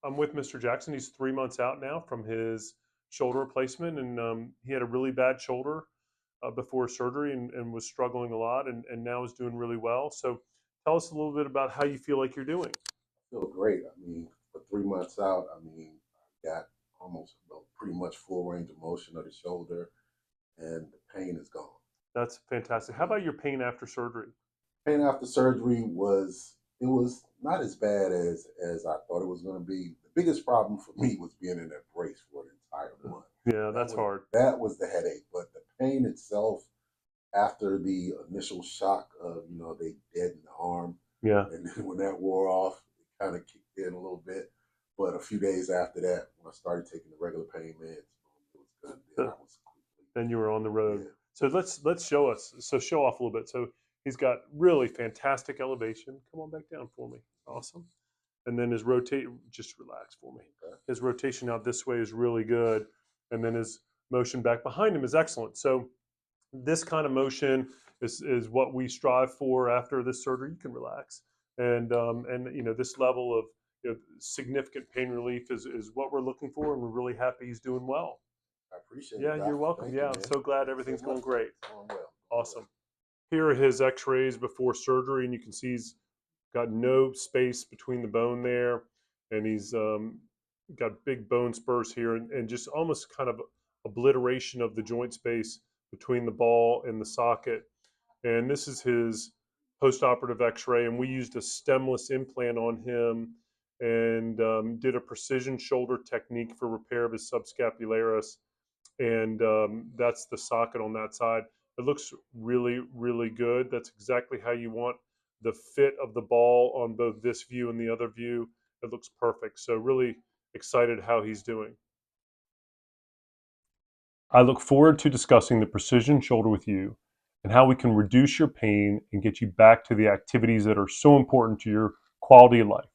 I'm with Mr. Jackson. He's 3 months out now from his shoulder replacement, and he had a really bad shoulder before surgery and was struggling a lot, and now is doing really well. So tell us a little bit about how you feel like you're doing. Feel great. I mean, for 3 months out, I mean, I got almost pretty much full range of motion of the shoulder, and the pain is gone. That's fantastic. How about your pain after surgery? Pain after surgery was not as bad as I thought it was going to be. The biggest problem for me was being in that brace for an entire month. Yeah, that's hard. That was the headache, but the pain itself after the initial shock of they deadened the arm, Yeah. and then when that wore off, it kind of kicked in a little bit. But a few days after that, when I started taking the regular pain meds, it was good. Then I was completely. Then you were on the road. Yeah. So let's show us. So show off a little bit. So he's got really fantastic elevation. Come on back down for me. Awesome. And then his rotate. Just relax for me. Okay. His rotation out this way is really good, and then his motion back behind him is excellent. So this kind of motion is what we strive for after this surgery. You can relax, and this level of significant pain relief is what we're looking for, and we're really happy he's doing well. I appreciate it. Yeah, Doc. you're welcome. Thank Yeah, you, I'm man. so glad Thank you everything's so going much. great. Going well. Awesome. Here are his x-rays before surgery, and you can see he's got no space between the bone there, and he's got big bone spurs here, and just almost kind of obliteration of the joint space between the ball and the socket. And this is his post-operative x-ray, and we used a stemless implant on him and did a precision shoulder technique for repair of his subscapularis, and that's the socket on that side. It looks really, really good. That's exactly how you want the fit of the ball on both this view and the other view. It looks perfect. So really excited how he's doing. I look forward to discussing the precision shoulder with you and how we can reduce your pain and get you back to the activities that are so important to your quality of life.